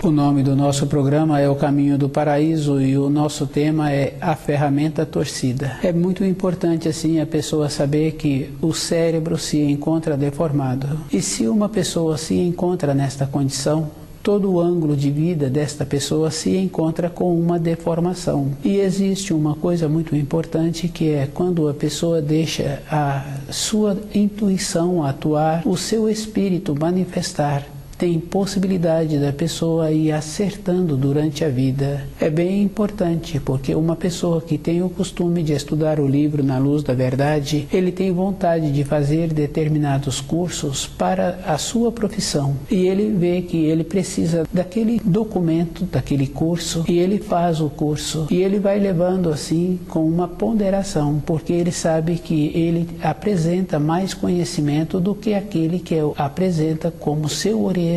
O nome do nosso programa é O Caminho do Paraíso e o nosso tema é a ferramenta torcida. É muito importante assim a pessoa saber que o cérebro se encontra deformado. E se uma pessoa se encontra nesta condição, todo o ângulo de vida desta pessoa se encontra com uma deformação. E existe uma coisa muito importante que é quando a pessoa deixa a sua intuição atuar, o seu espírito manifestar, tem possibilidade da pessoa ir acertando durante a vida. É bem importante, porque uma pessoa que tem o costume de estudar o livro Na Luz da Verdade, ele tem vontade de fazer determinados cursos para a sua profissão. E ele vê que ele precisa daquele documento, daquele curso, e ele faz o curso. E ele vai levando assim com uma ponderação, porque ele sabe que ele apresenta mais conhecimento do que aquele que apresenta como seu orientador.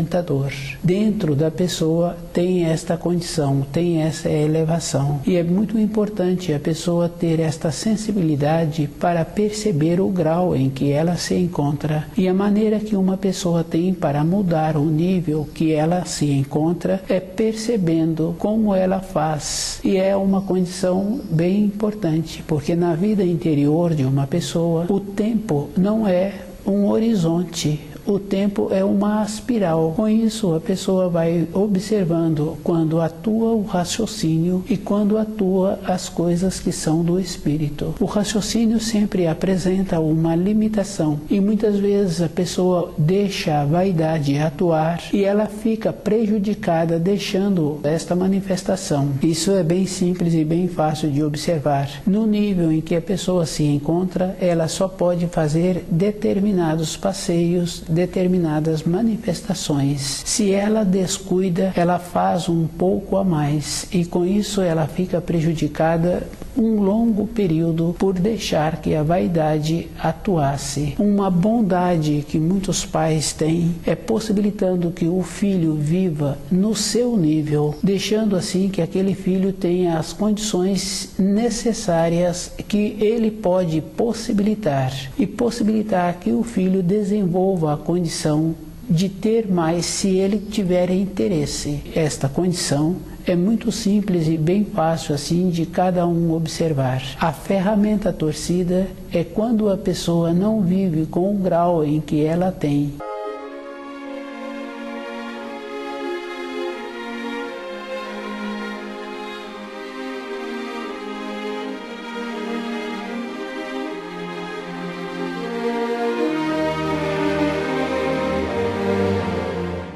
Dentro da pessoa tem esta condição, tem essa elevação. E é muito importante a pessoa ter esta sensibilidade para perceber o grau em que ela se encontra. E a maneira que uma pessoa tem para mudar o nível que ela se encontra é percebendo como ela faz. E é uma condição bem importante, porque na vida interior de uma pessoa, o tempo não é um horizonte. O tempo é uma espiral. Com isso, a pessoa vai observando quando atua o raciocínio e quando atua as coisas que são do espírito. O raciocínio sempre apresenta uma limitação e muitas vezes a pessoa deixa a vaidade atuar e ela fica prejudicada deixando esta manifestação. Isso é bem simples e bem fácil de observar. No nível em que a pessoa se encontra, ela só pode fazer determinados passeios, determinadas manifestações. Se ela descuida, ela faz um pouco a mais e com isso ela fica prejudicada um longo período por deixar que a vaidade atuasse. Uma bondade que muitos pais têm é possibilitando que o filho viva no seu nível, deixando assim que aquele filho tenha as condições necessárias que ele pode possibilitar e possibilitar que o filho desenvolva a condição de ter mais se ele tiver interesse. Esta condição é muito simples e bem fácil assim de cada um observar. A ferramenta torcida é quando a pessoa não vive com o grau em que ela tem.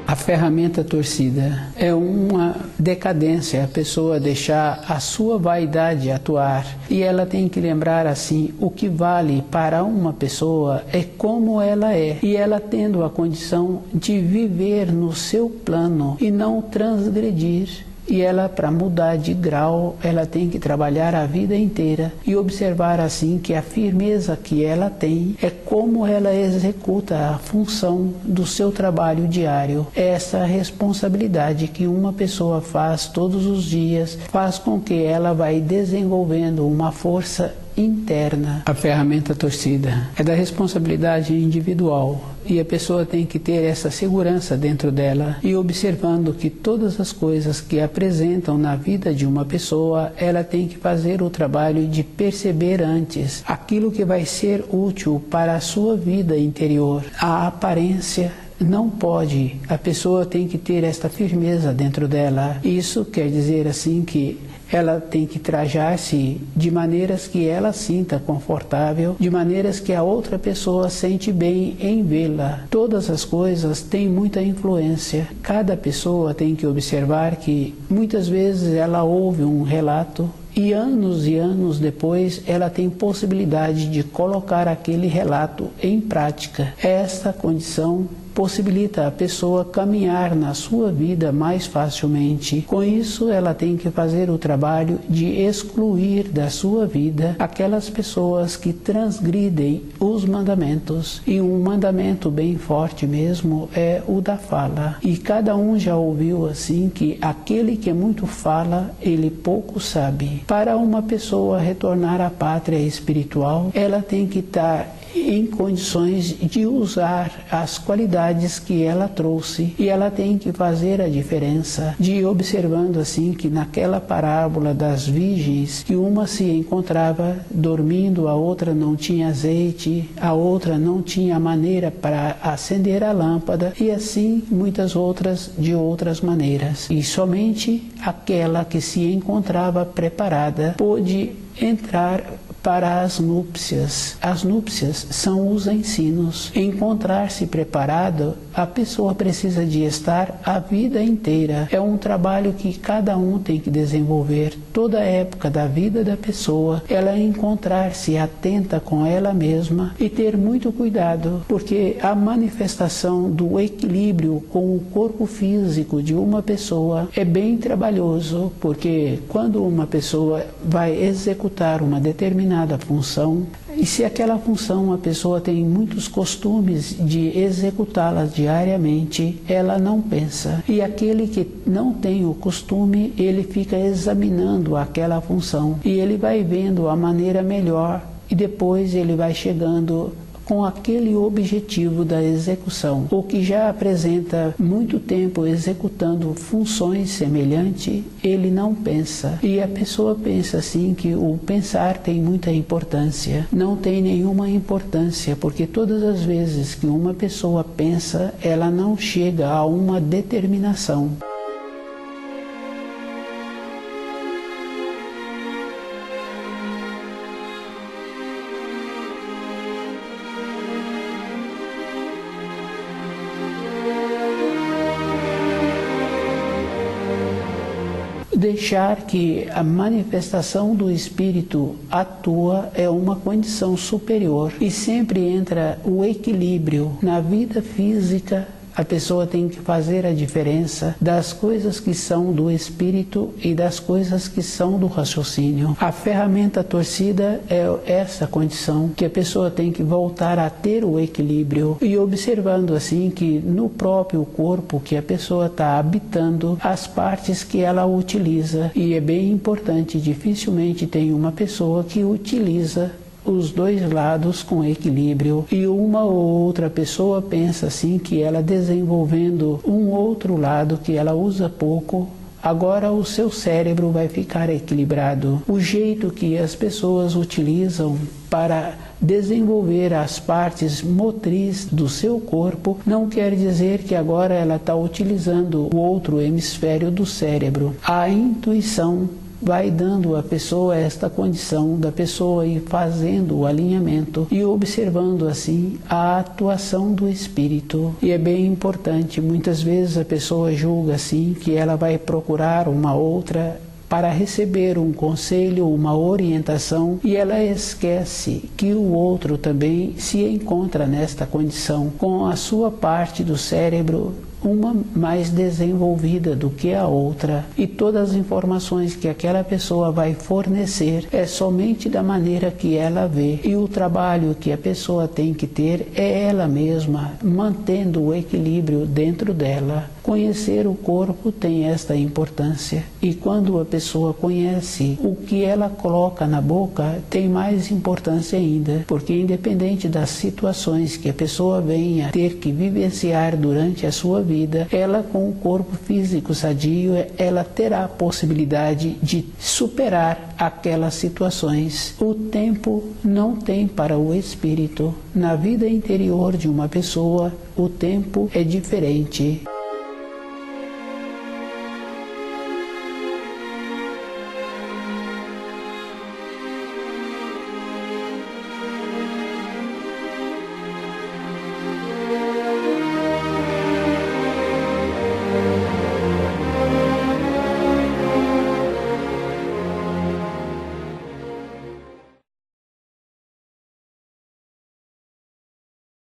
A ferramenta torcida é uma decadência, a pessoa deixar a sua vaidade atuar. E ela tem que lembrar assim, o que vale para uma pessoa é como ela é. E ela tendo a condição de viver no seu plano e não transgredir. E ela, para mudar de grau, ela tem que trabalhar a vida inteira e observar assim que a firmeza que ela tem é como ela executa a função do seu trabalho diário. Essa responsabilidade que uma pessoa faz todos os dias faz com que ela vai desenvolvendo uma força interna. A ferramenta torcida é da responsabilidade individual e a pessoa tem que ter essa segurança dentro dela e observando que todas as coisas que apresentam na vida de uma pessoa, ela tem que fazer o trabalho de perceber antes aquilo que vai ser útil para a sua vida interior. A aparência não pode, a pessoa tem que ter esta firmeza dentro dela. Isso quer dizer assim que ela tem que trajar-se de maneiras que ela sinta confortável, de maneiras que a outra pessoa sente bem em vê-la. Todas as coisas têm muita influência. Cada pessoa tem que observar que muitas vezes ela ouve um relato e anos depois ela tem possibilidade de colocar aquele relato em prática. Esta condição possibilita a pessoa caminhar na sua vida mais facilmente. Com isso, ela tem que fazer o trabalho de excluir da sua vida aquelas pessoas que transgridem os mandamentos. E um mandamento bem forte mesmo é o da fala. E cada um já ouviu assim que aquele que muito fala, ele pouco sabe. Para uma pessoa retornar à pátria espiritual, ela tem que estar em condições de usar as qualidades que ela trouxe, e ela tem que fazer a diferença, de observando assim que naquela parábola das virgens, que uma se encontrava dormindo, a outra não tinha azeite, a outra não tinha maneira para acender a lâmpada, e assim muitas outras de outras maneiras, e somente aquela que se encontrava preparada pôde entrar para as núpcias. As núpcias são os ensinos. Encontrar-se preparado, a pessoa precisa de estar a vida inteira. É um trabalho que cada um tem que desenvolver. Toda época da vida da pessoa, ela encontrar-se atenta com ela mesma e ter muito cuidado, porque a manifestação do equilíbrio com o corpo físico de uma pessoa é bem trabalhoso, porque quando uma pessoa vai executar uma determinada função, e se aquela função a pessoa tem muitos costumes de executá-la diariamente, ela não pensa. E aquele que não tem o costume, ele fica examinando aquela função e ele vai vendo a maneira melhor, e depois ele vai chegando com aquele objetivo da execução. O que já apresenta muito tempo executando funções semelhantes, ele não pensa. E a pessoa pensa assim que o pensar tem muita importância. Não tem nenhuma importância, porque todas as vezes que uma pessoa pensa, ela não chega a uma determinação. Deixar que a manifestação do Espírito atua é uma condição superior, e sempre entra o equilíbrio na vida física. A pessoa tem que fazer a diferença das coisas que são do espírito e das coisas que são do raciocínio. A ferramenta torcida é essa condição que a pessoa tem que voltar a ter o equilíbrio, e observando assim que no próprio corpo que a pessoa está habitando, as partes que ela utiliza. E é bem importante, dificilmente tem uma pessoa que utiliza os dois lados com equilíbrio, e uma ou outra pessoa pensa assim que ela desenvolvendo um outro lado que ela usa pouco, agora o seu cérebro vai ficar equilibrado. O jeito que as pessoas utilizam para desenvolver as partes motrizes do seu corpo não quer dizer que agora ela está utilizando o outro hemisfério do cérebro. A intuição vai dando à pessoa esta condição da pessoa ir fazendo o alinhamento e observando assim a atuação do espírito. E é bem importante, muitas vezes a pessoa julga assim que ela vai procurar uma outra para receber um conselho, uma orientação, e ela esquece que o outro também se encontra nesta condição, com a sua parte do cérebro uma mais desenvolvida do que a outra, e todas as informações que aquela pessoa vai fornecer é somente da maneira que ela vê, e o trabalho que a pessoa tem que ter é ela mesma, mantendo o equilíbrio dentro dela. Conhecer o corpo tem esta importância, e quando a pessoa conhece o que ela coloca na boca, tem mais importância ainda, porque independente das situações que a pessoa venha ter que vivenciar durante a sua vida, ela com o corpo físico sadio, ela terá a possibilidade de superar aquelas situações. O tempo não tem para o espírito. Na vida interior de uma pessoa, o tempo é diferente.